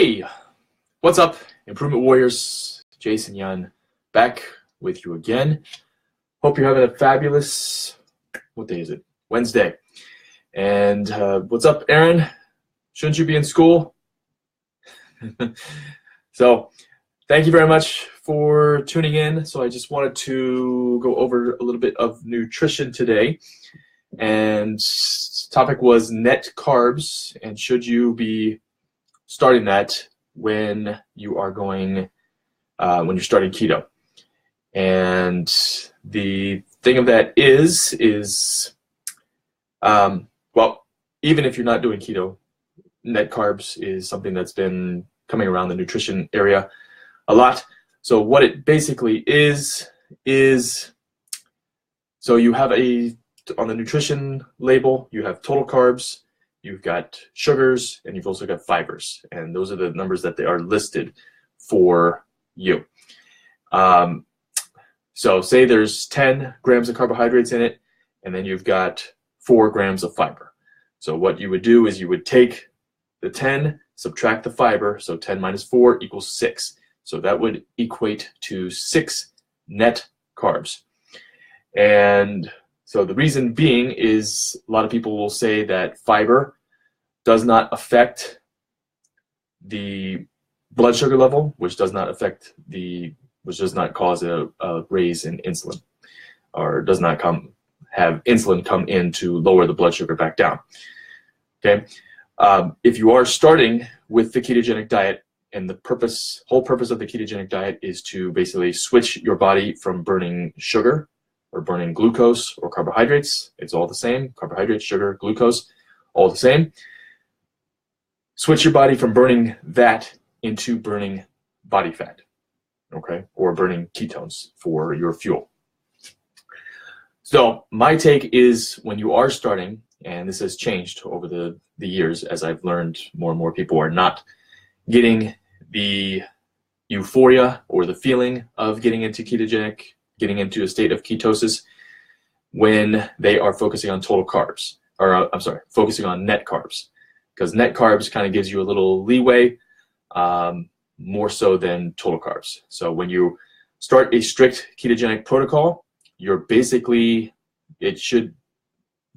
Hey, what's up, Improvement Warriors? Jason Yun back with you again. Hope you're having a fabulous, what day is it? Wednesday. And what's up, Aaron? Shouldn't you be in school? So, thank you very much for tuning in. So I just wanted to go over a little bit of nutrition today. And topic was net carbs, and should you be starting that when you are going, when you're starting keto. And the thing of that is well, even if you're not doing keto, net carbs is something that's been coming around the nutrition area a lot. So what it basically is so you have on the nutrition label, you have total carbs, you've got sugars, and you've also got fibers. And those are the numbers that they are listed for you. So say there's 10 grams of carbohydrates in it, and then you've got 4 grams of fiber. So what you would do is you would take the 10, subtract the fiber, so 10 minus 4 equals 6. So that would equate to 6 net carbs. And so the reason being is a lot of people will say that fiber does not affect the blood sugar level, which does not cause a raise in insulin, or does not have insulin come in to lower the blood sugar back down. Okay, if you are starting with the ketogenic diet, and the whole purpose of the ketogenic diet is to basically switch your body from burning sugar or burning glucose or carbohydrates. It's all the same. Carbohydrates, sugar, glucose, all the same. Switch your body from burning that into burning body fat, okay, or burning ketones for your fuel. So my take is, when you are starting, and this has changed over the years as I've learned more and more people are not getting the euphoria or the feeling of getting into ketogenic, getting into a state of ketosis when they are focusing on total carbs, or focusing on net carbs, because net carbs kind of gives you a little leeway, more so than total carbs. So when you start a strict ketogenic protocol, you're basically,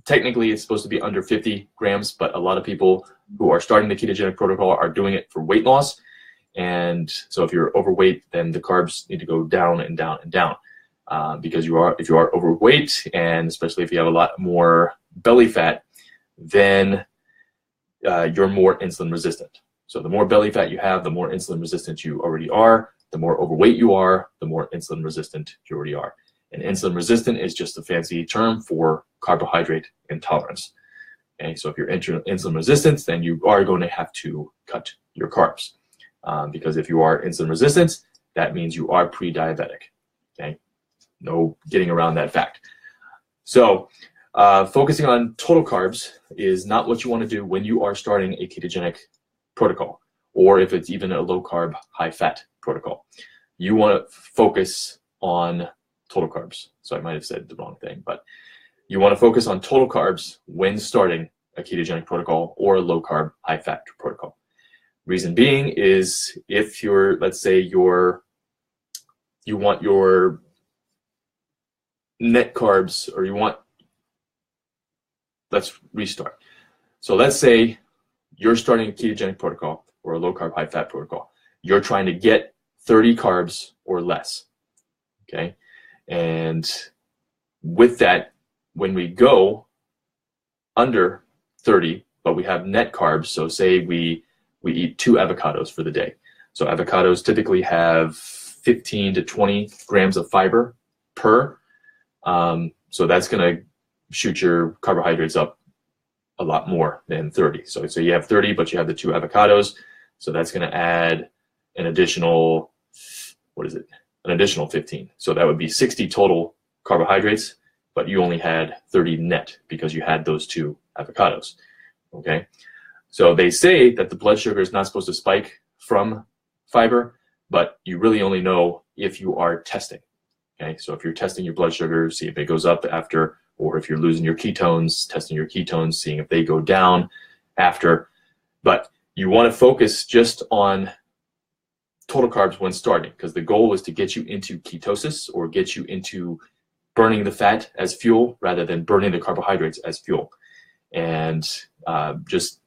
technically it's supposed to be under 50 grams, but a lot of people who are starting the ketogenic protocol are doing it for weight loss. And so if you're overweight, then the carbs need to go down and down and down. Because if you are overweight, and especially if you have a lot more belly fat, then you're more insulin resistant. So the more belly fat you have, the more insulin resistant you already are. The more overweight you are, the more insulin resistant you already are. And insulin resistant is just a fancy term for carbohydrate intolerance. Okay, so if you're insulin resistant, then you are going to have to cut your carbs. Because if you are insulin resistant, that means you are pre-diabetic. Okay, no getting around that fact. So focusing on total carbs is not what you want to do when you are starting a ketogenic protocol, or if it's even a low carb, high fat protocol. You want to focus on total carbs. So I might have said the wrong thing, but you want to focus on total carbs when starting a ketogenic protocol or a low carb, high fat protocol. Reason being is, if you're, let's say you want your net carbs, or let's restart. So let's say you're starting a ketogenic protocol or a low carb, high fat protocol. You're trying to get 30 carbs or less, okay? And with that, when we go under 30, but we have net carbs, so say we eat 2 avocados for the day. So avocados typically have 15 to 20 grams of fiber per. So that's going to shoot your carbohydrates up a lot more than 30. So you have 30, but you have the 2 avocados. So that's going to add an additional, an additional 15. So that would be 60 total carbohydrates, but you only had 30 net because you had those 2 avocados. Okay. So they say that the blood sugar is not supposed to spike from fiber, but you really only know if you are testing. Okay, so if you're testing your blood sugar, see if it goes up after, or if you're losing your ketones, testing your ketones, seeing if they go down after. But you want to focus just on total carbs when starting, because the goal is to get you into ketosis, or get you into burning the fat as fuel rather than burning the carbohydrates as fuel. And just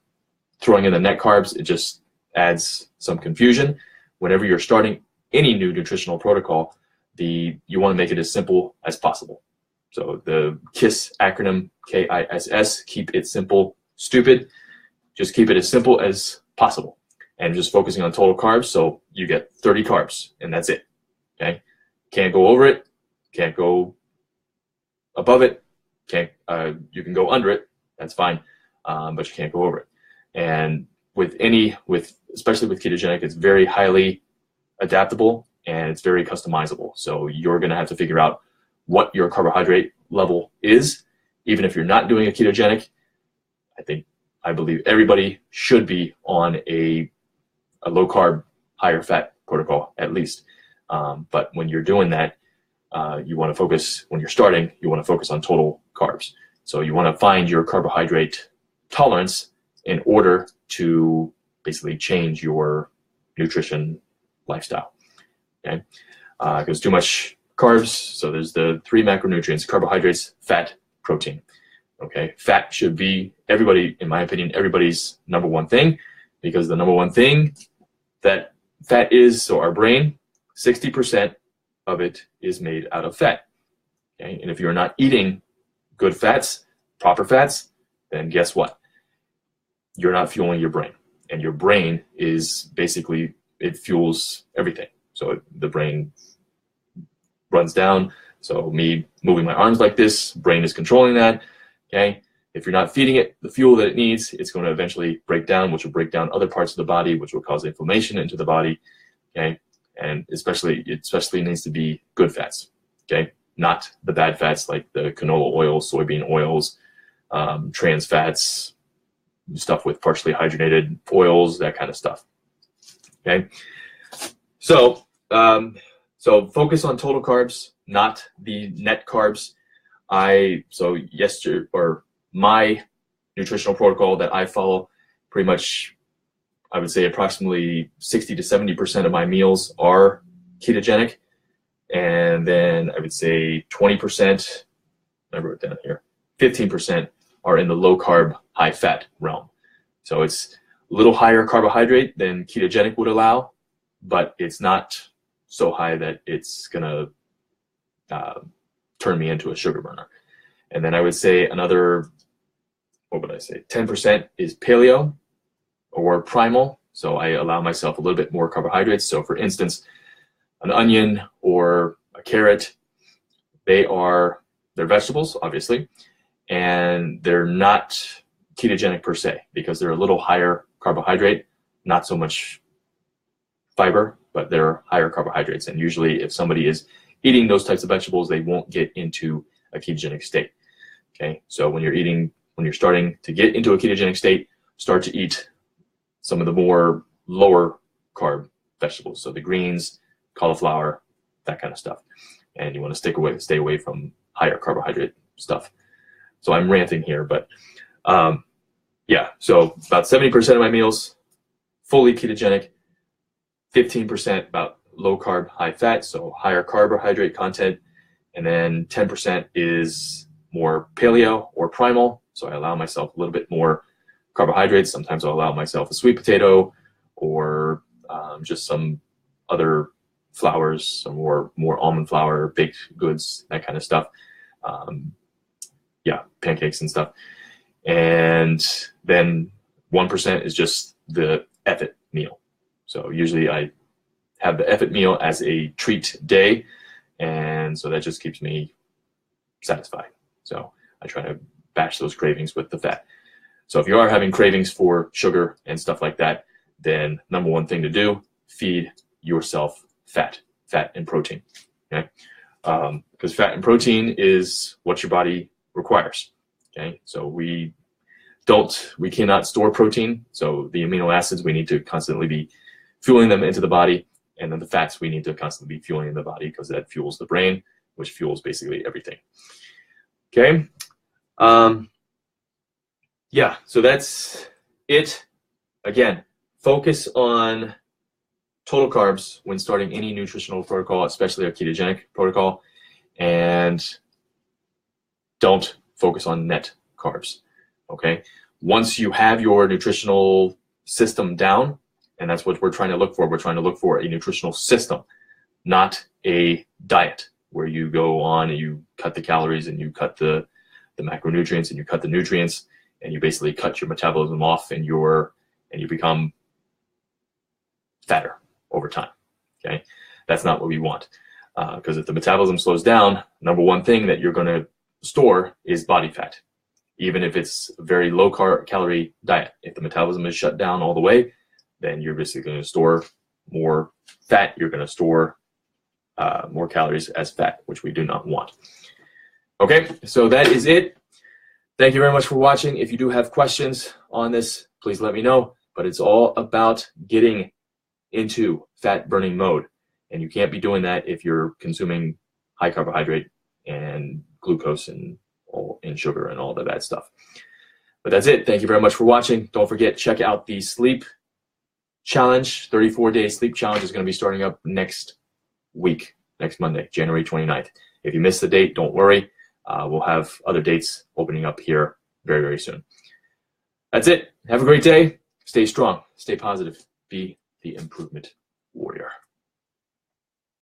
throwing in the net carbs, it just adds some confusion. Whenever you're starting any new nutritional protocol, you want to make it as simple as possible. So the KISS acronym, KISS, keep it simple, stupid. Just keep it as simple as possible. And just focusing on total carbs, so you get 30 carbs, and that's it. Okay? Can't go over it, can't go above it, you can go under it, that's fine, but you can't go over it. And especially with ketogenic, it's very highly adaptable and it's very customizable. So you're going to have to figure out what your carbohydrate level is. Even if you're not doing a ketogenic, I believe everybody should be on a low carb, higher fat protocol at least. But when you're doing that, you want to focus, when you're starting, you want to focus on total carbs. So you want to find your carbohydrate tolerance in order to basically change your nutrition lifestyle. Okay? Because too much carbs, so there's the 3 macronutrients: carbohydrates, fat, protein. Okay, fat should be in my opinion, everybody's number one thing, because the number one thing that fat is, so our brain, 60% of it is made out of fat. Okay, and if you're not eating good fats, proper fats, then guess what? You're not fueling your brain, and your brain is basically, it fuels everything. So the brain runs down. So me moving my arms like this, brain is controlling that. Okay, if you're not feeding it the fuel that it needs, it's going to eventually break down, which will break down other parts of the body, which will cause inflammation into the body. Okay, and especially it needs to be good fats. Okay, not the bad fats like the canola oil, soybean oils, trans fats, stuff with partially hydrogenated oils, that kind of stuff. Okay, so focus on total carbs, not the net carbs. My nutritional protocol that I follow, pretty much, I would say approximately 60 to 70% of my meals are ketogenic, and then I would say 20%, I wrote it down here, 15% are in the low carb, high fat realm. So it's a little higher carbohydrate than ketogenic would allow, but it's not so high that it's gonna turn me into a sugar burner. And then I would say another, 10% is paleo or primal. So I allow myself a little bit more carbohydrates. So for instance, an onion or a carrot, they're vegetables, obviously, and they're not ketogenic per se, because they're a little higher carbohydrate, not so much fiber, but they're higher carbohydrates. And usually if somebody is eating those types of vegetables, they won't get into a ketogenic state. Okay, so when you're starting to get into a ketogenic state, start to eat some of the more lower carb vegetables, so the greens, cauliflower, that kind of stuff. And you want to stay away from higher carbohydrate stuff. So I'm ranting here, but yeah, so about 70% of my meals, fully ketogenic, 15% about low carb, high fat, so higher carbohydrate content, and then 10% is more paleo or primal. So I allow myself a little bit more carbohydrates. Sometimes I'll allow myself a sweet potato, or just some other flours, some more almond flour, baked goods, that kind of stuff. Yeah, pancakes and stuff. And then 1% is just the effort meal. So usually I have the effort meal as a treat day, and so that just keeps me satisfied. So I try to bash those cravings with the fat. So if you are having cravings for sugar and stuff like that, then number one thing to do, feed yourself fat and protein. Okay, because fat and protein is what your body requires. Okay, so we cannot store protein. So the amino acids, we need to constantly be fueling them into the body, and then the fats we need to constantly be fueling in the body, because that fuels the brain, which fuels basically everything. Okay. Yeah, so that's it. Again, focus on total carbs when starting any nutritional protocol, especially a ketogenic protocol, and don't focus on net carbs. Okay. Once you have your nutritional system down, and that's what we're trying to look for. We're trying to look for a nutritional system, not a diet where you go on and you cut the calories and you cut the macronutrients and you cut the nutrients and you basically cut your metabolism off and you become fatter over time. Okay, that's not what we want, because if the metabolism slows down, number one thing that you're going to store is body fat. Even if it's a very low calorie diet, if the metabolism is shut down all the way, then you're basically going to store more fat. You're going to store more calories as fat, which we do not want. Okay, so that is it. Thank you very much for watching. If you do have questions on this, please let me know. But it's all about getting into fat burning mode. And you can't be doing that if you're consuming high carbohydrate and glucose and sugar and all the bad stuff. But that's it. Thank you very much for watching. Don't forget, check out the sleep challenge. 34-day sleep challenge is going to be starting up next week, next Monday, January 29th. If you missed the date, don't worry. We'll have other dates opening up here very, very soon. That's it. Have a great day. Stay strong. Stay positive. Be the improvement warrior.